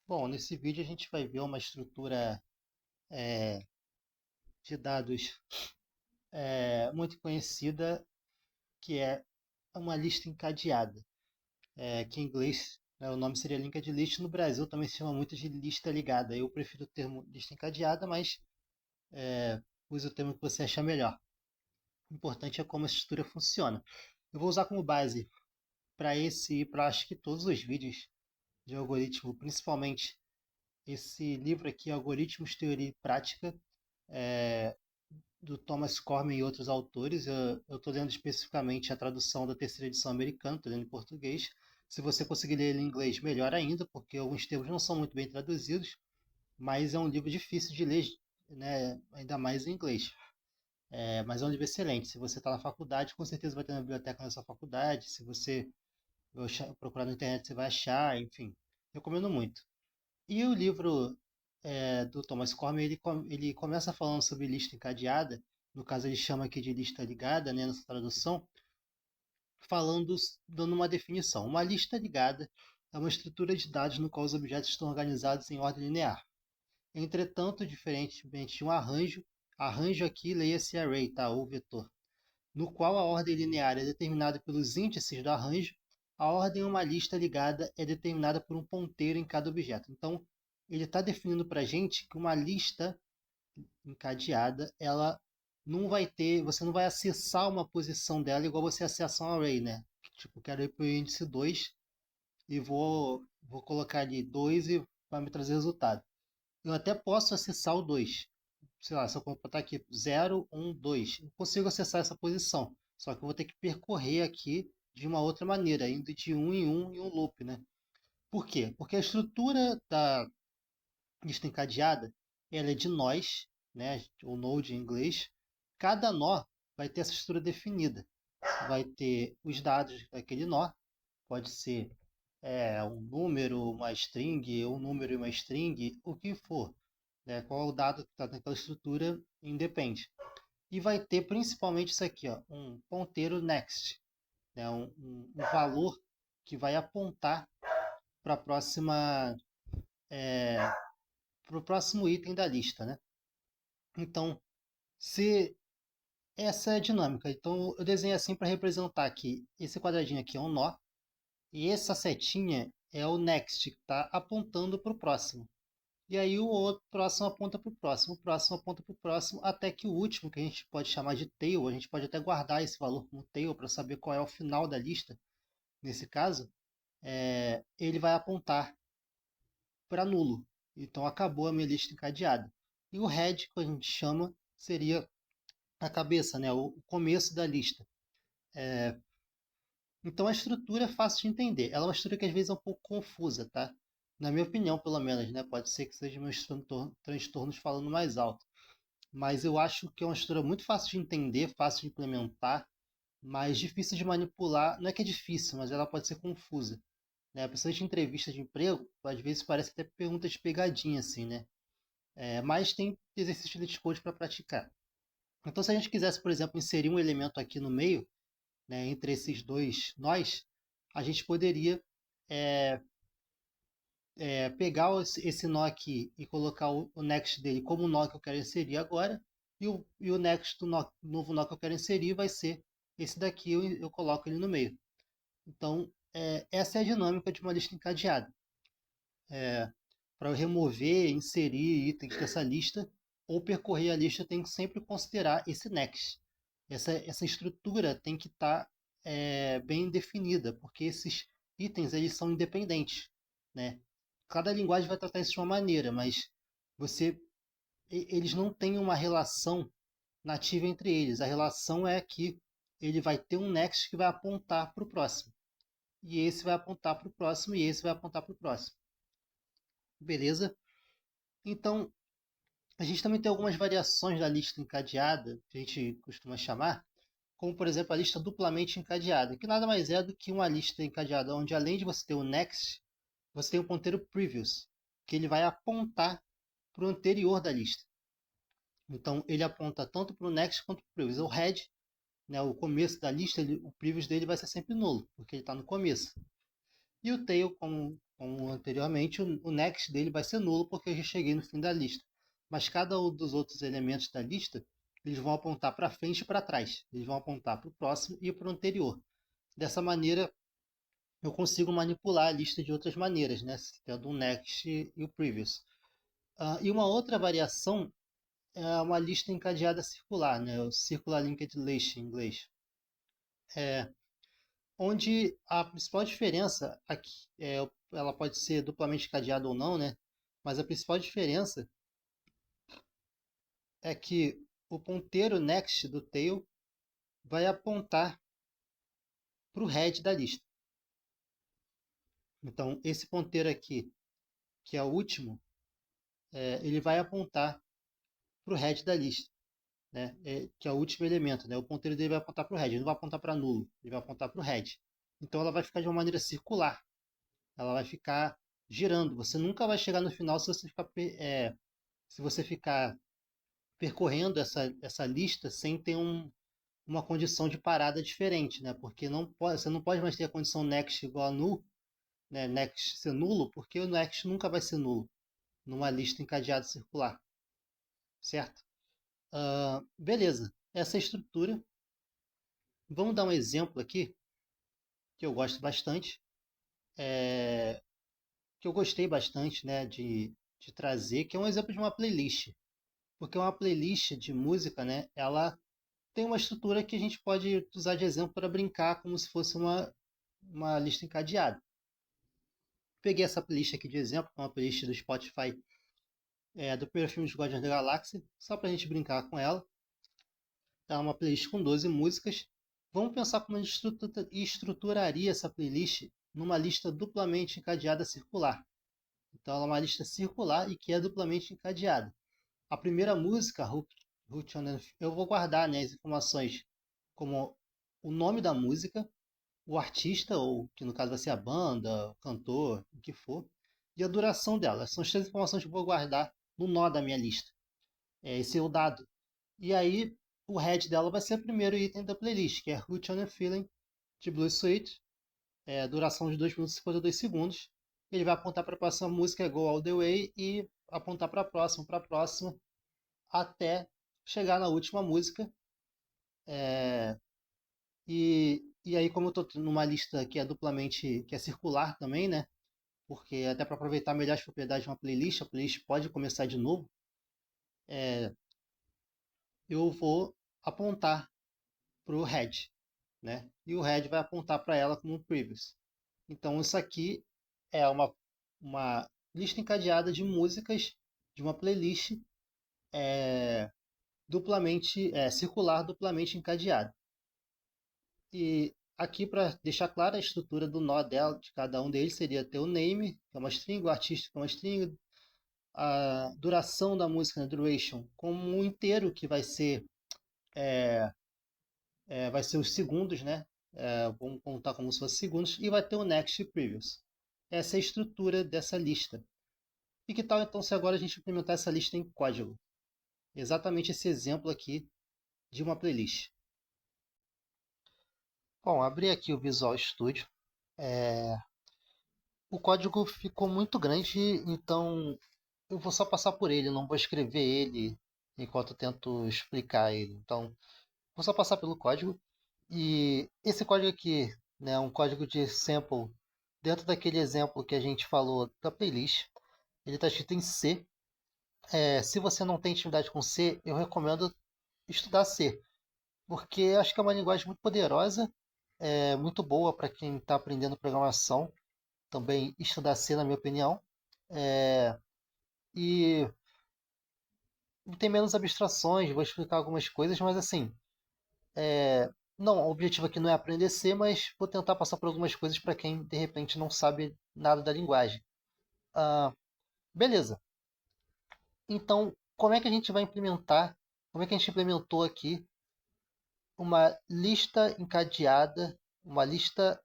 Bom, nesse vídeo a gente vai ver uma estrutura é, de dados muito conhecida, que é uma lista encadeada, que em inglês, né, o nome seria linked list. No Brasil também se chama muito de lista ligada. Eu prefiro o termo lista encadeada, mas use o termo que você achar melhor. O importante é como a estrutura funciona. Eu vou usar como base para esse e para acho que todos os vídeos de algoritmo, principalmente esse livro aqui, Algoritmos, Teoria e Prática, do Thomas Cormen e outros autores. Eu estou lendo especificamente a tradução da terceira edição americana, estou lendo em português. Se você conseguir ler ele em inglês, melhor ainda, porque alguns termos não são muito bem traduzidos, mas é um livro difícil de ler, né, ainda mais em inglês. Mas é um livro excelente. Se você está na faculdade, com certeza vai ter na biblioteca na sua faculdade. Se você procurar na internet, você vai achar, enfim. Recomendo muito. E o livro do Thomas Corman, ele começa falando sobre lista encadeada, no caso ele chama aqui de lista ligada, né, nessa tradução, falando, dando uma definição. Uma lista ligada é uma estrutura de dados no qual os objetos estão organizados em ordem linear. Entretanto, diferentemente de um arranjo, arranjo aqui leia-se array, tá, ou vetor, no qual a ordem linear é determinada pelos índices do arranjo, a ordem em uma lista ligada é determinada por um ponteiro em cada objeto. Então, ele está definindo para a gente que uma lista encadeada, ela não vai ter, você não vai acessar uma posição dela igual você acessa um array, né? Tipo, quero ir para o índice 2 e vou colocar ali 2 e vai me trazer resultado. Eu até posso acessar o 2. Sei lá, se eu botar aqui 0, 1, 2, eu consigo acessar essa posição. Só que eu vou ter que percorrer aqui de uma outra maneira, indo de um em um loop, né? Por quê? Porque a estrutura da lista encadeada, ela é de nós, né? O node em inglês. Cada nó vai ter essa estrutura definida. Vai ter os dados daquele nó, pode ser um número, uma string, um número e uma string, o que for, né? Qual é o dado que está naquela estrutura independe. E vai ter principalmente isso aqui, ó, um ponteiro next, né? Um valor que vai apontar para a próxima, para o próximo item da lista, né? Então, se essa é a dinâmica, então eu desenho assim para representar que esse quadradinho aqui é um nó e essa setinha é o next que está apontando para o próximo. E aí o outro próximo aponta para o próximo aponta para o próximo, até que o último, que a gente pode chamar de tail, a gente pode até guardar esse valor como tail para saber qual é o final da lista. Nesse caso, ele vai apontar para nulo. Então acabou a minha lista encadeada. E o head, que a gente chama, seria a cabeça, né? O começo da lista. Então a estrutura é fácil de entender. Ela é uma estrutura que às vezes é um pouco confusa, tá? Na minha opinião, pelo menos, né? Pode ser que seja meus transtornos falando mais alto. Mas eu acho que é uma estrutura muito fácil de entender, fácil de implementar, mas difícil de manipular. Não é que é difícil, mas ela pode ser confusa, né? Principalmente em entrevista de emprego, às vezes parece até pergunta de pegadinha, assim, né? Mas tem exercício de code para praticar. Então, se a gente quisesse, por exemplo, inserir um elemento aqui no meio, né, entre esses dois nós, a gente poderia é, pegar esse nó aqui e colocar o next dele como o nó que eu quero inserir agora, e o next do novo nó que eu quero inserir vai ser esse daqui, eu coloco ele no meio. Então, essa é a dinâmica de uma lista encadeada. Para eu remover, inserir itens dessa lista, ou percorrer a lista, eu tenho que sempre considerar esse next. Essa estrutura tem que estar bem definida, porque esses itens eles são independentes, né? Cada linguagem vai tratar isso de uma maneira, mas eles não têm uma relação nativa entre eles. A relação é que ele vai ter um next que vai apontar para o próximo. E esse vai apontar para o próximo, e esse vai apontar para o próximo. Beleza? Então, a gente também tem algumas variações da lista encadeada, que a gente costuma chamar, como por exemplo a lista duplamente encadeada, que nada mais é do que uma lista encadeada onde além de você ter o next, você tem o ponteiro previous, que ele vai apontar para o anterior da lista. Então ele aponta tanto para o next quanto para o previous. O head, né, o começo da lista, o previous dele vai ser sempre nulo, porque ele está no começo. E o tail, como como anteriormente, o next dele vai ser nulo porque eu já cheguei no fim da lista. Mas cada um dos outros elementos da lista, eles vão apontar para frente e para trás. Eles vão apontar para o próximo e para o anterior. Dessa maneira, eu consigo manipular a lista de outras maneiras, né? Tendo o next e o previous. E uma outra variação é uma lista encadeada circular, né? O circular linked list em inglês. Onde a principal diferença aqui, ela pode ser duplamente encadeada ou não, né? Mas a principal diferença é que o ponteiro next do tail vai apontar para o head da lista. Então, esse ponteiro aqui, que é o último, ele vai apontar para o head da lista, né? Que é o último elemento, né? O ponteiro dele vai apontar para o head, ele não vai apontar para nulo, ele vai apontar para o head. Então, ela vai ficar de uma maneira circular, ela vai ficar girando. Você nunca vai chegar no final se você ficar percorrendo essa lista sem ter uma condição de parada diferente, né? Porque você não pode mais ter a condição next igual a null, né? Next ser nulo, porque o next nunca vai ser nulo numa lista encadeada circular, certo? Beleza, essa é a estrutura. Vamos dar um exemplo aqui que eu gosto bastante, que eu gostei bastante, né, de trazer, que é um exemplo de uma playlist. Porque uma playlist de música, né, ela tem uma estrutura que a gente pode usar de exemplo para brincar como se fosse uma lista encadeada. Peguei essa playlist aqui de exemplo, uma playlist do Spotify do primeiro filme de Guardiões da Galáxia, só para a gente brincar com ela. É uma playlist com 12 músicas. Vamos pensar como a gente estruturaria essa playlist numa lista duplamente encadeada circular. Então ela é uma lista circular e que é duplamente encadeada. A primeira música, eu vou guardar, né, as informações como o nome da música, o artista, ou que no caso vai ser a banda, o cantor, o que for, e a duração dela. São as três informações que eu vou guardar no nó da minha lista. Esse é o dado. E aí, o head dela vai ser o primeiro item da playlist, que é Root on a Feeling, de Blue Suite, duração de 2 minutos e 52 segundos. Ele vai apontar para a próxima música, Go All The Way, e apontar para a próxima, até chegar na última música. E aí, como eu estou numa lista que é duplamente, que é circular também, né? Porque até para aproveitar melhor as propriedades de uma playlist, a playlist pode começar de novo. Eu vou apontar para o head, né? E o head vai apontar para ela como previous. Então, isso aqui é uma lista encadeada de músicas de uma playlist circular, duplamente encadeada. E aqui, para deixar clara a estrutura do nó dela, de cada um deles, seria ter o name, que é uma string, o artista, que é uma string, a duração da música, né, duration, como um inteiro que vai ser os segundos, né? Vamos contar como se fosse segundos, e vai ter o next e previous. Essa é a estrutura dessa lista. E que tal então se agora a gente implementar essa lista em código? Exatamente esse exemplo aqui de uma playlist. Bom, abri aqui o Visual Studio. O código ficou muito grande, então eu vou só passar por ele, não vou escrever ele enquanto eu tento explicar ele. Então, vou só passar pelo código. E esse código aqui, né, é um código de sample dentro daquele exemplo que a gente falou da playlist. Ele está escrito em C. Se você não tem intimidade com C, eu recomendo estudar C, porque acho que é uma linguagem muito poderosa, muito boa para quem está aprendendo programação. Também estudar C, na minha opinião. E tem menos abstrações, vou explicar algumas coisas, mas assim, não, o objetivo aqui não é aprender C, mas vou tentar passar por algumas coisas para quem de repente não sabe nada da linguagem. Beleza. Então, como é que a gente vai implementar? Como é que a gente implementou aqui uma lista encadeada, uma lista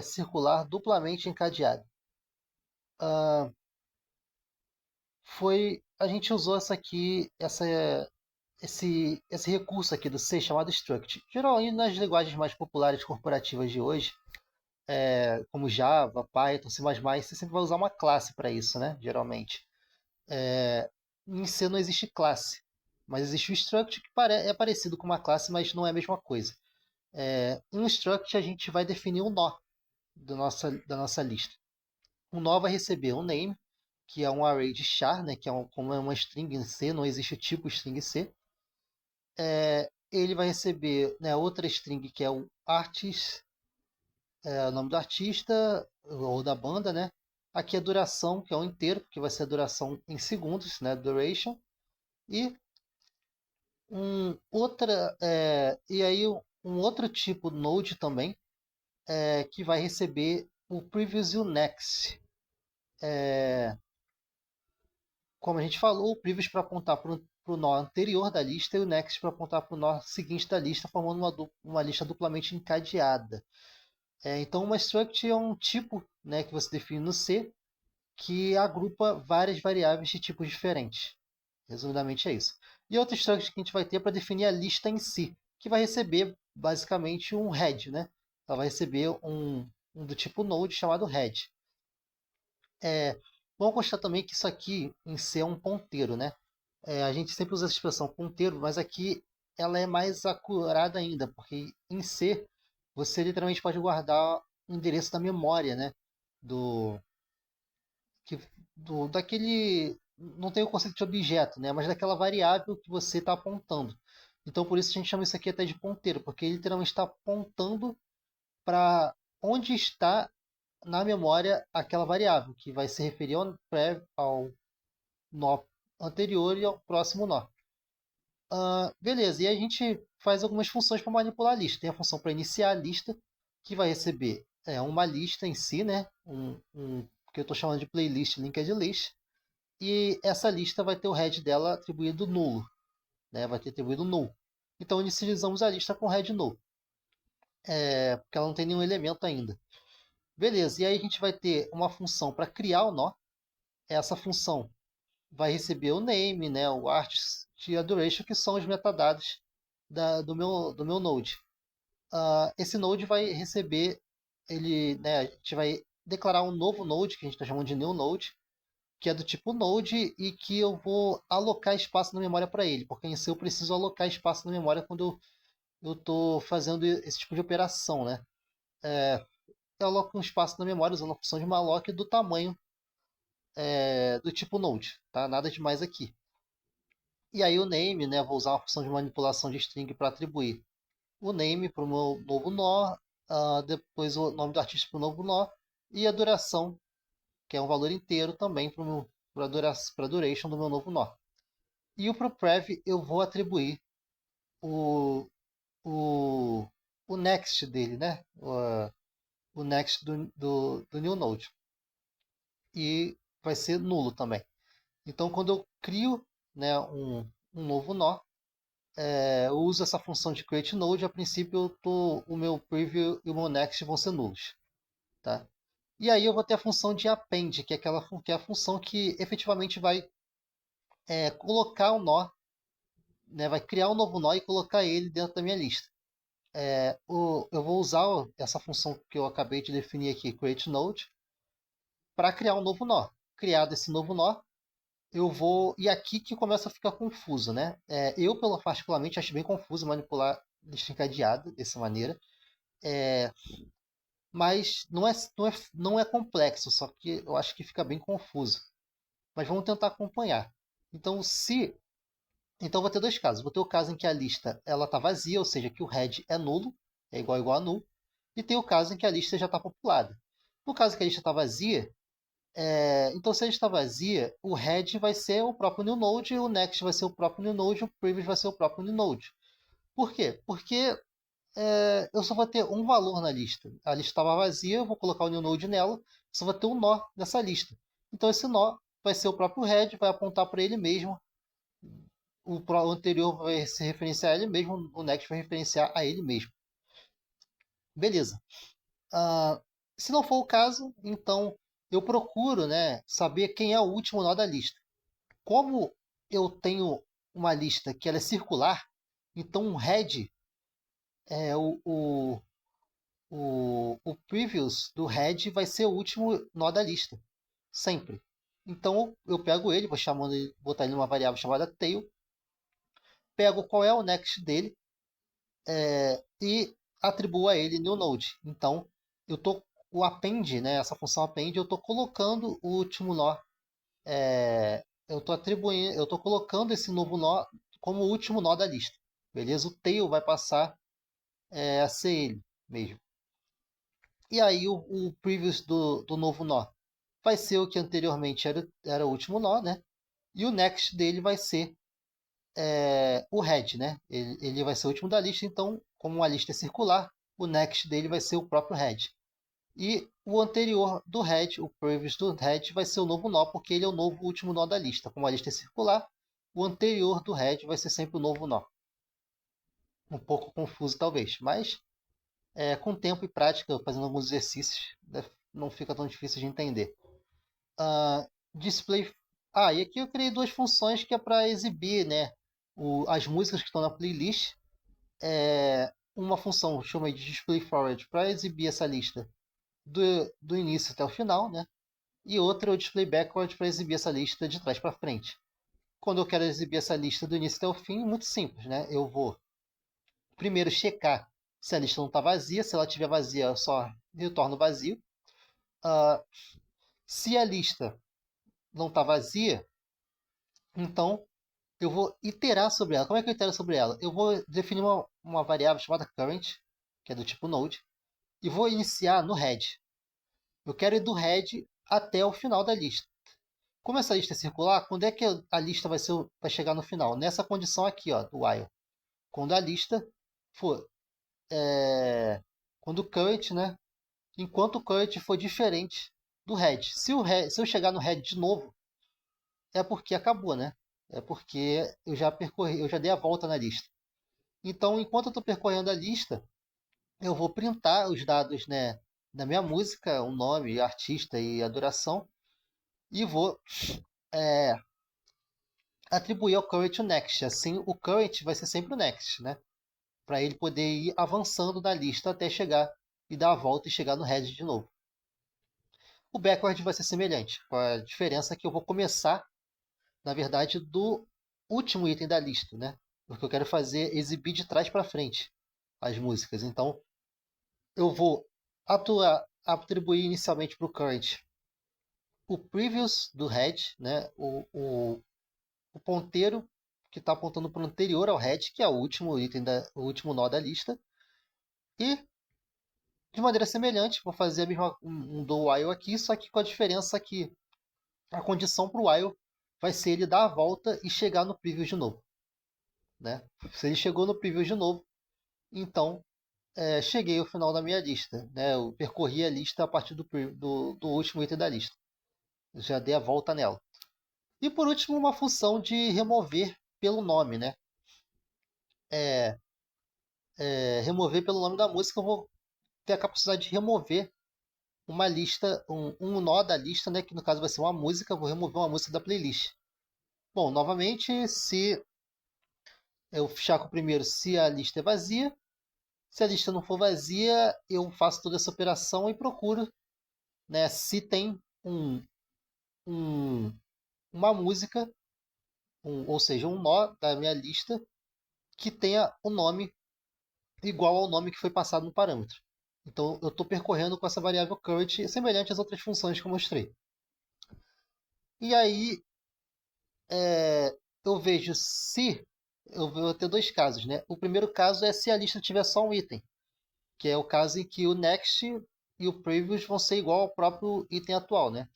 circular duplamente encadeada? A gente usou esse recurso aqui do C chamado struct. Geralmente nas linguagens mais populares corporativas de hoje, como Java, Python, C++, você sempre vai usar uma classe para isso, né? Geralmente. Em C não existe classe, mas existe o struct que é parecido com uma classe, mas não é a mesma coisa. Em um struct a gente vai definir um nó da nossa lista. O nó vai receber um name, que é um array de char, né, que como é uma string em C, não existe o tipo string C. Ele vai receber, né, outra string que é o artist, o nome do artista ou da banda, né? Aqui a duração, que é um inteiro, que vai ser a duração em segundos, né, duration. E e aí um outro tipo node também, que vai receber o previous e o next. Como a gente falou, o previous para apontar para o nó anterior da lista e o next para apontar para o nó seguinte da lista, formando uma lista duplamente encadeada. Então, uma struct é um tipo, né, que você define no C, que agrupa várias variáveis de tipos diferentes. Resumidamente é isso. E outra struct que a gente vai ter para definir a lista em si, que vai receber basicamente um head, né? Ela vai receber um do tipo node chamado head. Vamos constar também que isso aqui em C é um ponteiro, né? A gente sempre usa essa expressão ponteiro, mas aqui ela é mais acurada ainda, porque em C você literalmente pode guardar o endereço da memória, né? Do, que, daquele. Não tem o conceito de objeto, né? Mas daquela variável que você está apontando. Então por isso a gente chama isso aqui até de ponteiro, porque ele literalmente está apontando para onde está na memória aquela variável, que vai se referir ao nó anterior e ao próximo nó. Beleza, e a gente faz algumas funções para manipular a lista. Tem a função para iniciar a lista, que vai receber uma lista em si, né? Que eu estou chamando de playlist linked list. E essa lista vai ter o head dela atribuído nulo, né? Vai ter atribuído null. Então inicializamos a lista com head null, porque ela não tem nenhum elemento ainda. Beleza, e aí a gente vai ter uma função para criar o nó. Essa função vai receber o name, né, o artist e a duration, que são os metadados do meu node. Esse node vai receber, né, a gente vai declarar um novo node, que a gente está chamando de new node, que é do tipo node e que eu vou alocar espaço na memória para ele, porque em si eu preciso alocar espaço na memória quando eu estou fazendo esse tipo de operação, né? Eu aloco um espaço na memória usando a função de malloc do tamanho do tipo node, tá? Nada demais aqui. E aí o name, né? Vou usar uma função de manipulação de string para atribuir o name para o meu novo nó, depois o nome do artista para o novo nó e a duração, que é um valor inteiro também para a duration do meu novo nó. E o pro prev eu vou atribuir o, o, o next dele, né? O next do new node. E vai ser nulo também. Então quando eu crio, né, um novo nó, eu uso essa função de create node, a princípio o meu preview e o meu next vão ser nulos. Tá? E aí eu vou ter a função de append, que é a função que efetivamente vai colocar o nó, né, vai criar um novo nó e colocar ele dentro da minha lista. Eu vou usar essa função que eu acabei de definir aqui, create node, para criar um novo nó. Criado esse novo nó, eu vou. E aqui que começa a ficar confuso, né? Eu, particularmente, acho bem confuso manipular lista encadeada dessa maneira. Mas não é complexo, só que eu acho que fica bem confuso. Mas vamos tentar acompanhar. Então, então vou ter dois casos. Vou ter o caso em que a lista ela está vazia, ou seja, que o head é nulo, é igual a null. E tem o caso em que a lista já está populada. No caso em que a lista está vazia, então se a lista está vazia, o head vai ser o próprio new node, o next vai ser o próprio new node, o previous vai ser o próprio new node. Por quê? Porque eu só vou ter um valor na lista. A lista estava vazia, eu vou colocar o new node nela, só vou ter um nó nessa lista. Então esse nó vai ser o próprio head, vai apontar para ele mesmo. O anterior vai se referenciar a ele mesmo, o next vai referenciar a ele mesmo. Beleza. Ah, Se não for o caso, então eu procuro, né, saber quem é o último nó da lista. Como eu tenho uma lista que ela é circular, então o head, é, o, o, o previous do head vai ser o último nó da lista, sempre. Então eu pego ele, vou chamando ele, botar ele numa variável chamada tail, pego qual é o next dele e atribuo a ele new node. Então eu tô o append, né, essa função append, eu estou colocando o último nó, eu estou atribuindo, eu estou colocando esse novo nó como o último nó da lista, beleza? O tail vai passar a ser ele mesmo. E aí o previous do novo nó vai ser o que anteriormente era o último nó, né? E o next dele vai ser o head, né? Ele vai ser o último da lista, então, como a lista é circular, o next dele vai ser o próprio head. E o anterior do head, o previous do head, vai ser o novo nó, porque ele é o novo último nó da lista. Como a lista é circular, o anterior do head vai ser sempre o novo nó. Um pouco confuso, talvez, mas com tempo e prática, fazendo alguns exercícios, não fica tão difícil de entender. Display. E aqui eu criei duas funções que é para exibir, né, as músicas que estão na playlist. Uma função chama de display forward para exibir essa lista do início até o final, né? E outra é o display backward para exibir essa lista de trás para frente. Quando eu quero exibir essa lista do início até o fim, muito simples, né? Eu vou primeiro checar se a lista não está vazia. Se ela estiver vazia, eu só retorno vazio. Se a lista não está vazia, então eu vou iterar sobre ela. Como é que eu itero sobre ela? Eu vou definir uma variável chamada current, que é do tipo node, e vou iniciar no head. Eu quero ir do head até o final da lista. Como essa lista é circular, quando é que a lista vai chegar no final? Nessa condição aqui, ó, do while. Quando a lista for... quando o current, né? Enquanto o current for diferente do head. Se eu chegar no head de novo, é porque acabou, né? É porque eu já dei a volta na lista. Então, enquanto eu estou percorrendo a lista, eu vou printar os dados, né, da minha música, o nome, artista e a duração, e vou atribuir ao current o next. Assim, o current vai ser sempre o next, né? Para ele poder ir avançando na lista até chegar e dar a volta e chegar no head de novo. O backward vai ser semelhante, com a diferença que eu vou começar, na verdade, do último item da lista, né? Porque eu quero fazer exibir de trás para frente as músicas. Então, eu vou atribuir inicialmente para o current o previous do head, né? O ponteiro que está apontando para o anterior ao head, que é o último item, o último nó da lista. E, de maneira semelhante, vou fazer a mesma, um do while aqui, só que com a diferença que a condição para o while vai ser ele dar a volta e chegar no preview de novo. Né? Se ele chegou no preview de novo, então cheguei ao final da minha lista. Né? Eu percorri a lista a partir do último item da lista. Já dei a volta nela. E por último, uma função de remover pelo nome. Né? Remover pelo nome da música, eu vou ter a capacidade de remover uma lista, um nó da lista, né? Que no caso vai ser uma música, eu vou remover uma música da playlist. Bom, novamente, se eu checo primeiro se a lista é vazia. Se a lista não for vazia, eu faço toda essa operação e procuro, né, se tem um, uma música, ou seja, um nó da minha lista que tenha o nome igual ao nome que foi passado no parâmetro. Então eu estou percorrendo com essa variável current semelhante às outras funções que eu mostrei. E aí eu vejo se eu vou ter dois casos, né? O primeiro caso é se a lista tiver só um item, que é o caso em que o next e o previous vão ser igual ao próprio item atual, né?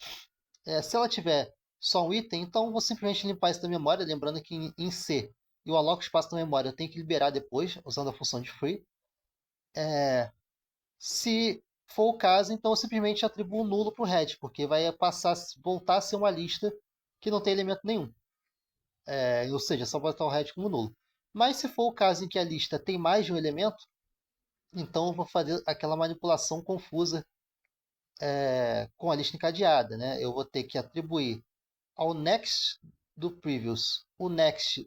Se ela tiver só um item, então eu vou simplesmente limpar isso da memória, lembrando que em C eu aloco espaço na memória, eu tenho que liberar depois, usando a função de free. Se for o caso, então eu simplesmente atribuo nulo para o head, porque vai voltar a ser uma lista que não tem elemento nenhum. Ou seja, só botar o head como nulo. Mas se for o caso em que a lista tem mais de um elemento, então eu vou fazer aquela manipulação confusa com a lista encadeada. Né? Eu vou ter que atribuir ao next do previous o next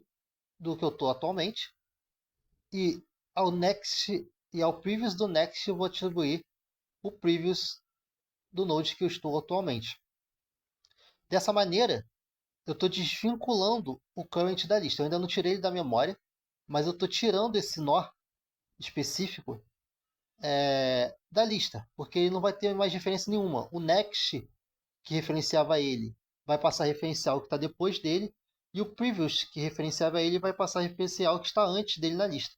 do que eu estou atualmente e ao next e ao previous do next eu vou atribuir o previous do node que eu estou atualmente. Dessa maneira, eu estou desvinculando o current da lista. Eu ainda não tirei ele da memória, mas eu estou tirando esse nó específico da lista, porque ele não vai ter mais referência nenhuma. O next, que referenciava ele, vai passar a referenciar o que está depois dele, e o previous, que referenciava ele, vai passar a referenciar o que está antes dele na lista.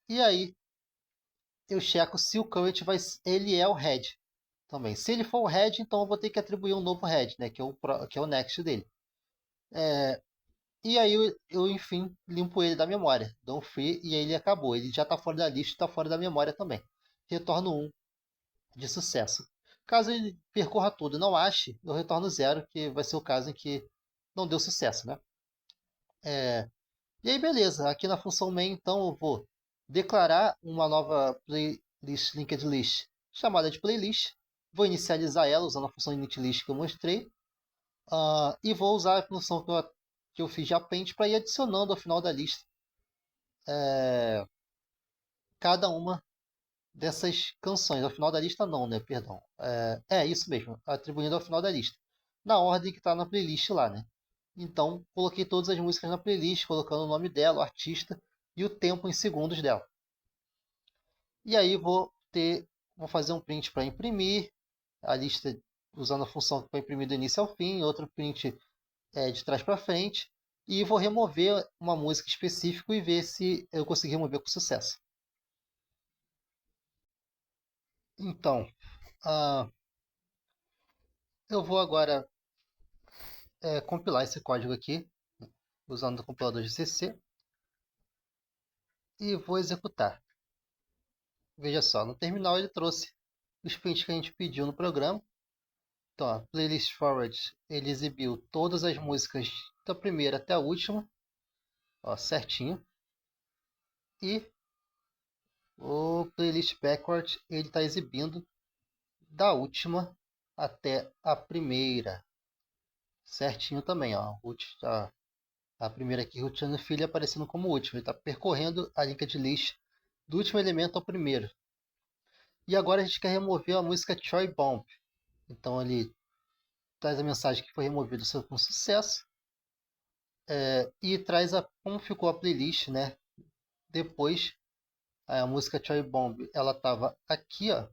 E aí, eu checo se o current ele é o head também. Se ele for o head, então eu vou ter que atribuir um novo head, né, que é o next dele. E aí enfim, limpo ele da memória. Dou um free e aí ele acabou. Ele já está fora da lista e está fora da memória também. Retorno 1 de sucesso. Caso ele percorra tudo e não ache, eu retorno 0, que vai ser o caso em que não deu sucesso, né? E aí, beleza. Aqui na função main, então, eu vou declarar uma nova playlist linked list chamada de playlist. Vou inicializar ela usando a função initList que eu mostrei. E vou usar a função que eu fiz de append para ir adicionando ao final da lista cada uma dessas canções. Ao final da lista não, né? Perdão. Isso mesmo. Atribuindo ao final da lista. Na ordem que está na playlist lá, né? Então, coloquei todas as músicas na playlist, colocando o nome dela, o artista e o tempo em segundos dela. E aí vou fazer um print para imprimir a lista usando a função para imprimir do início ao fim, outro print de trás para frente, e vou remover uma música específica e ver se eu consegui remover com sucesso. Então, eu vou agora compilar esse código aqui, usando o compilador de CC, e vou executar. Veja só, no terminal ele trouxe os prints que a gente pediu no programa. Então, a playlist forward, ele exibiu todas as músicas da primeira até a última, certinho. E o playlist backward, ele está exibindo da última até a primeira, certinho também, a primeira aqui, Routiano Filho, aparecendo como última. Ele está percorrendo a linked list do último elemento ao primeiro. E agora a gente quer remover a música Choy Bomb. Então ele traz a mensagem que foi removido com sucesso e traz como ficou a playlist, né? Depois a música Choy Bomb, ela estava aqui, ó.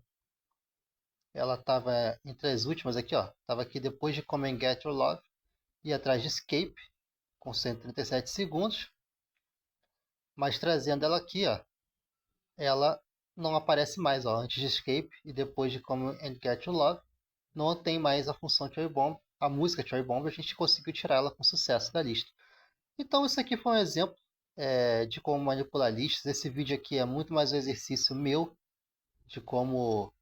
Ela estava entre as últimas aqui, ó. Estava aqui depois de Come and Get Your Love e atrás de Escape com 137 segundos. Mas trazendo ela aqui, ó, ela não aparece mais, ó, antes de Escape e depois de Come and Get Your Love. Não tem mais a função Choy Bomb. A música Choy Bomb a gente conseguiu tirar ela com sucesso da lista. Então isso aqui foi um exemplo de como manipular listas. Esse vídeo aqui é muito mais um exercício meu de como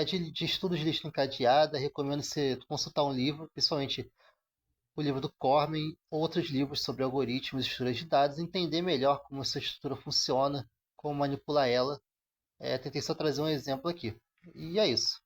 de estudo de lista encadeada. Recomendo você consultar um livro, principalmente o livro do Cormen, outros livros sobre algoritmos e estruturas de dados, entender melhor como essa estrutura funciona, como manipular ela. Tentei só trazer um exemplo aqui. E é isso.